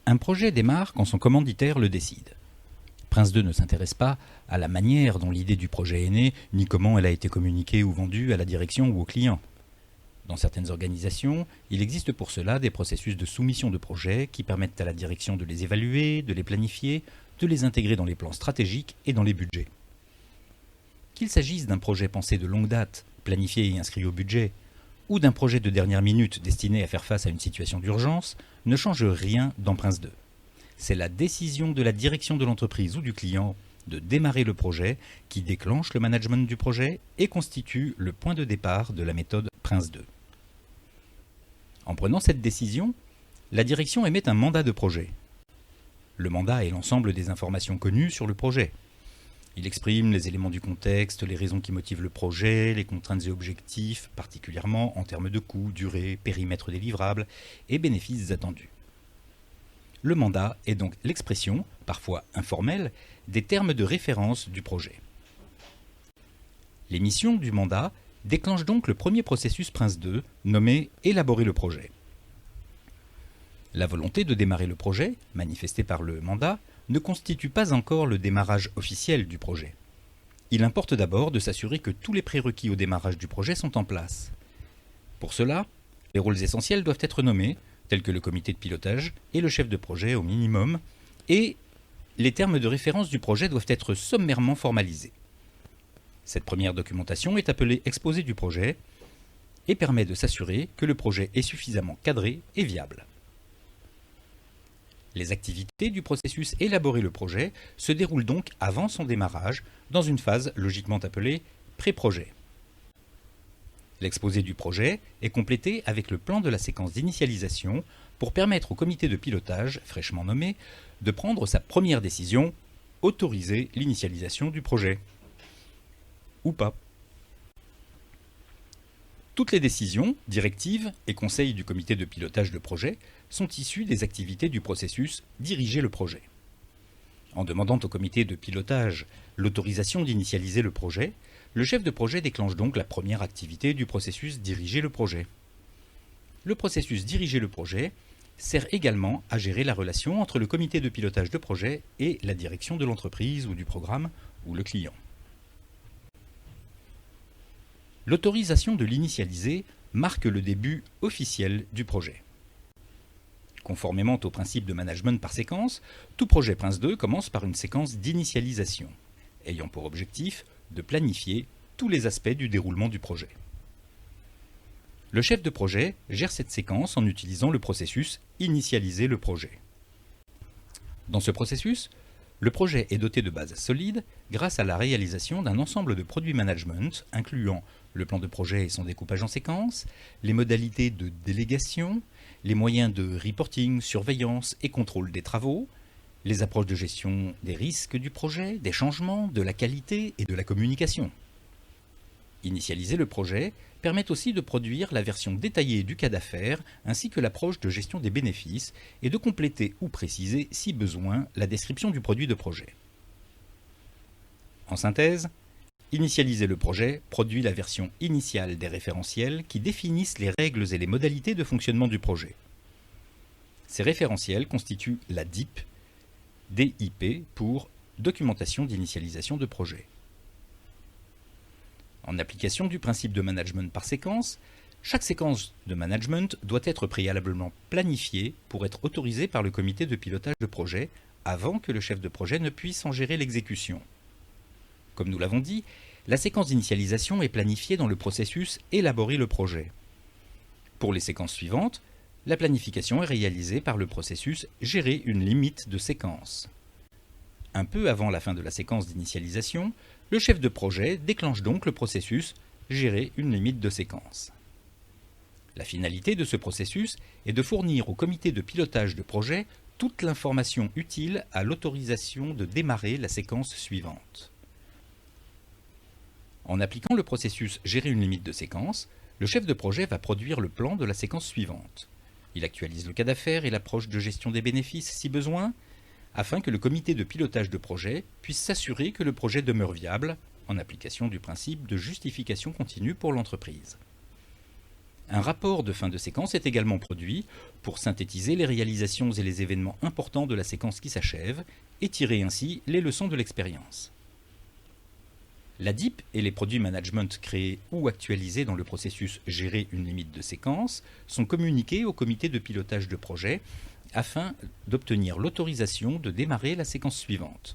Un projet démarre quand son commanditaire le décide. Prince 2 ne s'intéresse pas à la manière dont l'idée du projet est née, ni comment elle a été communiquée ou vendue à la direction ou au client. Dans certaines organisations, il existe pour cela des processus de soumission de projets qui permettent à la direction de les évaluer, de les planifier, de les intégrer dans les plans stratégiques et dans les budgets. Qu'il s'agisse d'un projet pensé de longue date, planifié et inscrit au budget, ou d'un projet de dernière minute destiné à faire face à une situation d'urgence, ne change rien dans Prince 2. C'est la décision de la direction de l'entreprise ou du client de démarrer le projet qui déclenche le management du projet et constitue le point de départ de la méthode Prince 2. En prenant cette décision, la direction émet un mandat de projet. Le mandat est l'ensemble des informations connues sur le projet. Il exprime les éléments du contexte, les raisons qui motivent le projet, les contraintes et objectifs, particulièrement en termes de coûts, durée, périmètre des livrables et bénéfices attendus. Le mandat est donc l'expression, parfois informelle, des termes de référence du projet. L'émission du mandat déclenche donc le premier processus Prince 2, nommé « Élaborer le projet ». La volonté de démarrer le projet, manifestée par le mandat, ne constitue pas encore le démarrage officiel du projet. Il importe d'abord de s'assurer que tous les prérequis au démarrage du projet sont en place. Pour cela, les rôles essentiels doivent être nommés, tels que le comité de pilotage et le chef de projet au minimum, et les termes de référence du projet doivent être sommairement formalisés. Cette première documentation est appelée exposé du projet et permet de s'assurer que le projet est suffisamment cadré et viable. Les activités du processus élaborer le projet se déroulent donc avant son démarrage, dans une phase logiquement appelée pré-projet. L'exposé du projet est complété avec le plan de la séquence d'initialisation pour permettre au comité de pilotage, fraîchement nommé, de prendre sa première décision, autoriser l'initialisation du projet. Ou pas. Toutes les décisions, directives et conseils du comité de pilotage de projet sont issues des activités du processus diriger le projet. En demandant au comité de pilotage l'autorisation d'initialiser le projet, le chef de projet déclenche donc la première activité du processus diriger le projet. Le processus diriger le projet sert également à gérer la relation entre le comité de pilotage de projet et la direction de l'entreprise ou du programme ou le client. L'autorisation de l'initialiser marque le début officiel du projet. Conformément au principe de management par séquence, tout projet Prince 2 commence par une séquence d'initialisation, ayant pour objectif de planifier tous les aspects du déroulement du projet. Le chef de projet gère cette séquence en utilisant le processus initialiser le projet. Dans ce processus, le projet est doté de bases solides grâce à la réalisation d'un ensemble de produits management incluant le plan de projet et son découpage en séquences, les modalités de délégation, les moyens de reporting, surveillance et contrôle des travaux, les approches de gestion des risques du projet, des changements, de la qualité et de la communication. Initialiser le projet permet aussi de produire la version détaillée du cas d'affaires ainsi que l'approche de gestion des bénéfices et de compléter ou préciser, si besoin, la description du produit de projet. En synthèse, initialiser le projet produit la version initiale des référentiels qui définissent les règles et les modalités de fonctionnement du projet. Ces référentiels constituent la DIP, DIP pour documentation d'initialisation de projet. En application du principe de management par séquence, chaque séquence de management doit être préalablement planifiée pour être autorisée par le comité de pilotage de projet avant que le chef de projet ne puisse en gérer l'exécution. Comme nous l'avons dit, la séquence d'initialisation est planifiée dans le processus élaborer le projet. Pour les séquences suivantes, la planification est réalisée par le processus gérer une limite de séquence. Un peu avant la fin de la séquence d'initialisation, le chef de projet déclenche donc le processus gérer une limite de séquence. La finalité de ce processus est de fournir au comité de pilotage de projet toute l'information utile à l'autorisation de démarrer la séquence suivante. En appliquant le processus gérer une limite de séquence, le chef de projet va produire le plan de la séquence suivante. Il actualise le cas d'affaires et l'approche de gestion des bénéfices si besoin, afin que le comité de pilotage de projet puisse s'assurer que le projet demeure viable, en application du principe de justification continue pour l'entreprise. Un rapport de fin de séquence est également produit pour synthétiser les réalisations et les événements importants de la séquence qui s'achève et tirer ainsi les leçons de l'expérience. La DIP et les produits management créés ou actualisés dans le processus gérer une limite de séquence sont communiqués au comité de pilotage de projet afin d'obtenir l'autorisation de démarrer la séquence suivante.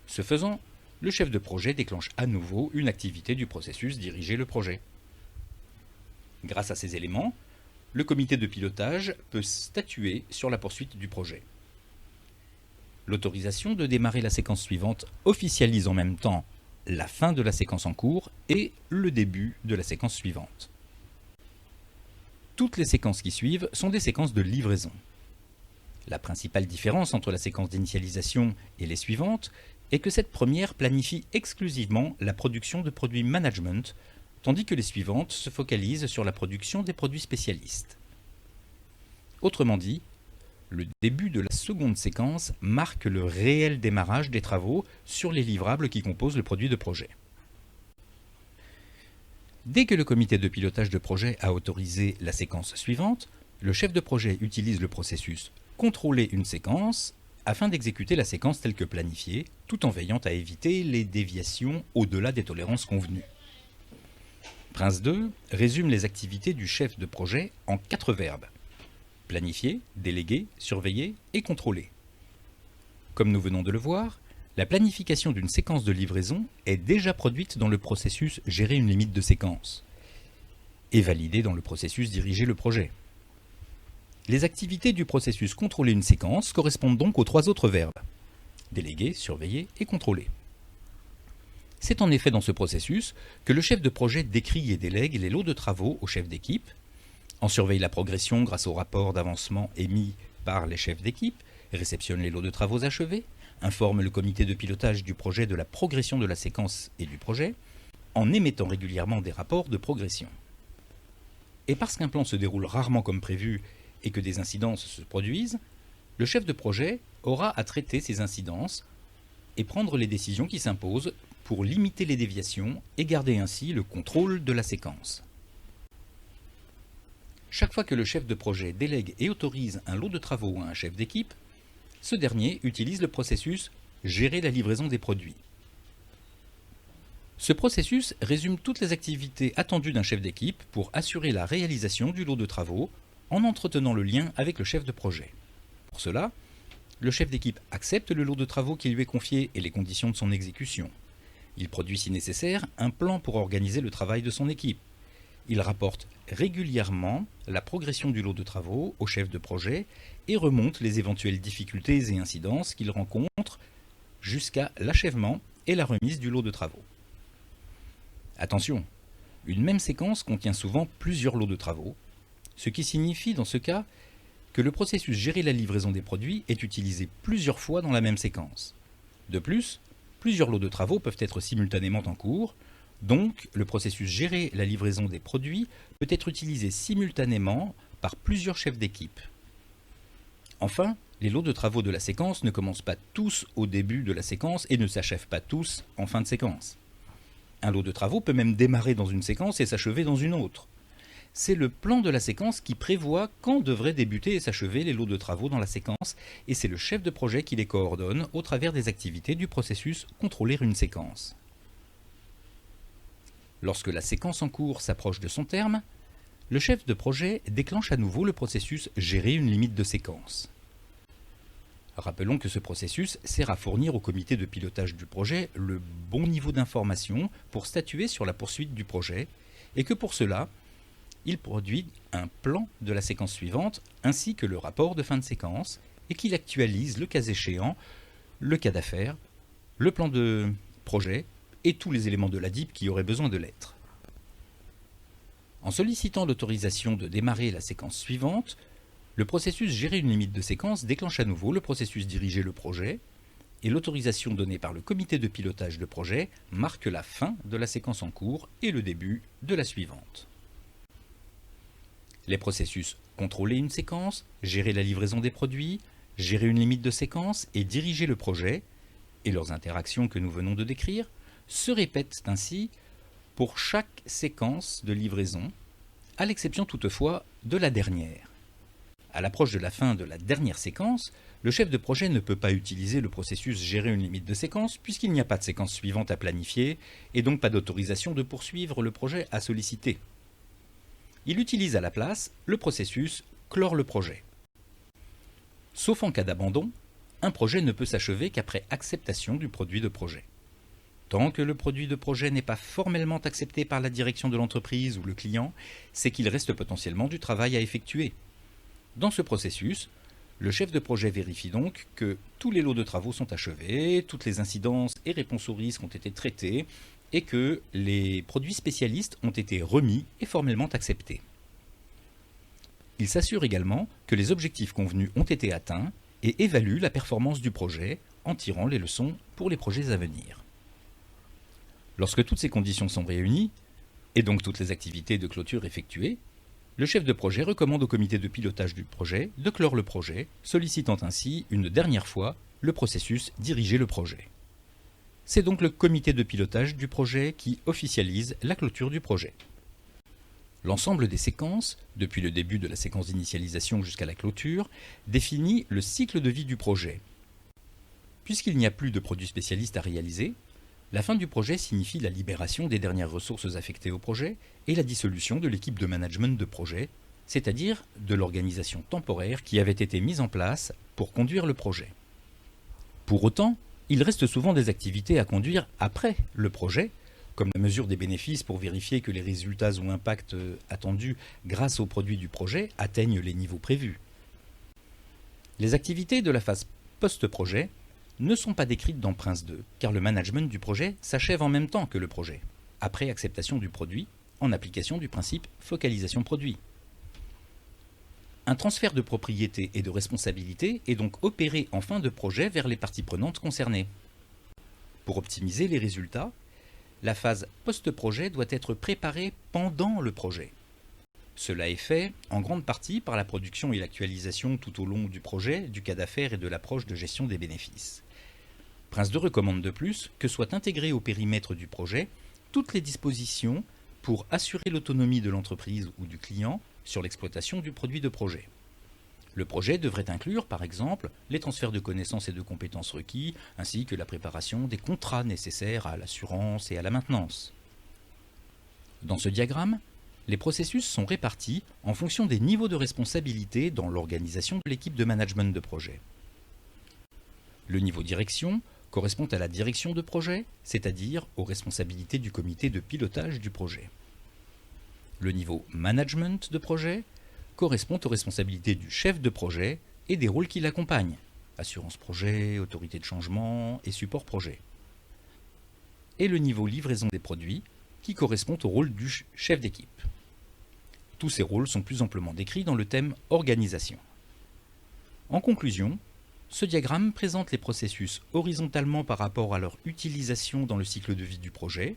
Ce faisant, le chef de projet déclenche à nouveau une activité du processus diriger le projet. Grâce à ces éléments, le comité de pilotage peut statuer sur la poursuite du projet. L'autorisation de démarrer la séquence suivante officialise en même temps la fin de la séquence en cours et le début de la séquence suivante. Toutes les séquences qui suivent sont des séquences de livraison. La principale différence entre la séquence d'initialisation et les suivantes est que cette première planifie exclusivement la production de produits management, tandis que les suivantes se focalisent sur la production des produits spécialistes. Autrement dit, le début de la seconde séquence marque le réel démarrage des travaux sur les livrables qui composent le produit de projet. Dès que le comité de pilotage de projet a autorisé la séquence suivante, le chef de projet utilise le processus contrôler une séquence afin d'exécuter la séquence telle que planifiée, tout en veillant à éviter les déviations au-delà des tolérances convenues. Prince 2 résume les activités du chef de projet en 4 verbes: planifier, déléguer, surveiller et contrôler. Comme nous venons de le voir, la planification d'une séquence de livraison est déjà produite dans le processus gérer une limite de séquence et validée dans le processus diriger le projet. Les activités du processus contrôler une séquence correspondent donc aux 3 autres verbes: déléguer, surveiller et contrôler. C'est en effet dans ce processus que le chef de projet décrit et délègue les lots de travaux au chef d'équipe, en surveille la progression grâce au rapport d'avancement émis par les chefs d'équipe, réceptionne les lots de travaux achevés, informe le comité de pilotage du projet de la progression de la séquence et du projet, en émettant régulièrement des rapports de progression. Et parce qu'un plan se déroule rarement comme prévu et que des incidences se produisent, le chef de projet aura à traiter ces incidences et prendre les décisions qui s'imposent pour limiter les déviations et garder ainsi le contrôle de la séquence. Chaque fois que le chef de projet délègue et autorise un lot de travaux à un chef d'équipe, ce dernier utilise le processus gérer la livraison des produits. Ce processus résume toutes les activités attendues d'un chef d'équipe pour assurer la réalisation du lot de travaux en entretenant le lien avec le chef de projet. Pour cela, le chef d'équipe accepte le lot de travaux qui lui est confié et les conditions de son exécution. Il produit si nécessaire un plan pour organiser le travail de son équipe. Il rapporte régulièrement la progression du lot de travaux au chef de projet et remonte les éventuelles difficultés et incidences qu'il rencontre jusqu'à l'achèvement et la remise du lot de travaux. Attention, une même séquence contient souvent plusieurs lots de travaux, ce qui signifie dans ce cas que le processus gérer la livraison des produits est utilisé plusieurs fois dans la même séquence. De plus, plusieurs lots de travaux peuvent être simultanément en cours, donc le processus gérer la livraison des produits peut être utilisé simultanément par plusieurs chefs d'équipe. Enfin, les lots de travaux de la séquence ne commencent pas tous au début de la séquence et ne s'achèvent pas tous en fin de séquence. Un lot de travaux peut même démarrer dans une séquence et s'achever dans une autre. C'est le plan de la séquence qui prévoit quand devraient débuter et s'achever les lots de travaux dans la séquence, et c'est le chef de projet qui les coordonne au travers des activités du processus contrôler une séquence. Lorsque la séquence en cours s'approche de son terme, le chef de projet déclenche à nouveau le processus gérer une limite de séquence. Rappelons que ce processus sert à fournir au comité de pilotage du projet le bon niveau d'information pour statuer sur la poursuite du projet, et que pour cela, il produit un plan de la séquence suivante ainsi que le rapport de fin de séquence et qu'il actualise le cas échéant, le cas d'affaires, le plan de projet et tous les éléments de la DIP qui auraient besoin de l'être. En sollicitant l'autorisation de démarrer la séquence suivante, le processus gérer une limite de séquence déclenche à nouveau le processus diriger le projet et l'autorisation donnée par le comité de pilotage de projet marque la fin de la séquence en cours et le début de la suivante. Les processus contrôler une séquence, gérer la livraison des produits, gérer une limite de séquence et diriger le projet, et leurs interactions que nous venons de décrire, se répètent ainsi pour chaque séquence de livraison, à l'exception toutefois de la dernière. À l'approche de la fin de la dernière séquence, le chef de projet ne peut pas utiliser le processus gérer une limite de séquence puisqu'il n'y a pas de séquence suivante à planifier et donc pas d'autorisation de poursuivre le projet à solliciter. Il utilise à la place le processus clore le projet. Sauf en cas d'abandon, un projet ne peut s'achever qu'après acceptation du produit de projet. Tant que le produit de projet n'est pas formellement accepté par la direction de l'entreprise ou le client, c'est qu'il reste potentiellement du travail à effectuer. Dans ce processus, le chef de projet vérifie donc que tous les lots de travaux sont achevés, toutes les incidences et réponses aux risques ont été traitées et que les produits spécialistes ont été remis et formellement acceptés. Il s'assure également que les objectifs convenus ont été atteints et évalue la performance du projet en tirant les leçons pour les projets à venir. Lorsque toutes ces conditions sont réunies, et donc toutes les activités de clôture effectuées, le chef de projet recommande au comité de pilotage du projet de clore le projet, sollicitant ainsi une dernière fois le processus diriger le projet. C'est donc le comité de pilotage du projet qui officialise la clôture du projet. L'ensemble des séquences, depuis le début de la séquence d'initialisation jusqu'à la clôture, définit le cycle de vie du projet. Puisqu'il n'y a plus de produits spécialistes à réaliser, la fin du projet signifie la libération des dernières ressources affectées au projet et la dissolution de l'équipe de management de projet, c'est-à-dire de l'organisation temporaire qui avait été mise en place pour conduire le projet. Pour autant, il reste souvent des activités à conduire après le projet, comme la mesure des bénéfices pour vérifier que les résultats ou impacts attendus grâce aux produits du projet atteignent les niveaux prévus. Les activités de la phase post-projet ne sont pas décrites dans Prince 2, car le management du projet s'achève en même temps que le projet, après acceptation du produit, en application du principe focalisation produit. Un transfert de propriété et de responsabilité est donc opéré en fin de projet vers les parties prenantes concernées. Pour optimiser les résultats, la phase post-projet doit être préparée pendant le projet. Cela est fait en grande partie par la production et l'actualisation tout au long du projet, du cas d'affaires et de l'approche de gestion des bénéfices. Prince 2 recommande de plus que soient intégrées au périmètre du projet toutes les dispositions pour assurer l'autonomie de l'entreprise ou du client sur l'exploitation du produit de projet. Le projet devrait inclure, par exemple, les transferts de connaissances et de compétences requis, ainsi que la préparation des contrats nécessaires à l'assurance et à la maintenance. Dans ce diagramme, les processus sont répartis en fonction des niveaux de responsabilité dans l'organisation de l'équipe de management de projet. Le niveau direction correspond à la direction de projet, c'est-à-dire aux responsabilités du comité de pilotage du projet. Le niveau management de projet correspond aux responsabilités du chef de projet et des rôles qui l'accompagnent, assurance projet, autorité de changement et support projet. Et le niveau livraison des produits qui correspond au rôle du chef d'équipe. Tous ces rôles sont plus amplement décrits dans le thème organisation. En conclusion, ce diagramme présente les processus horizontalement par rapport à leur utilisation dans le cycle de vie du projet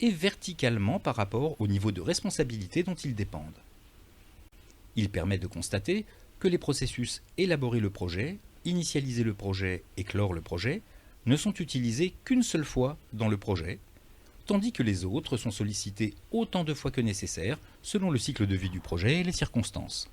et verticalement par rapport au niveau de responsabilité dont ils dépendent. Il permet de constater que les processus élaborer le projet, initialiser le projet et clore le projet ne sont utilisés qu'une seule fois dans le projet, tandis que les autres sont sollicités autant de fois que nécessaire selon le cycle de vie du projet et les circonstances.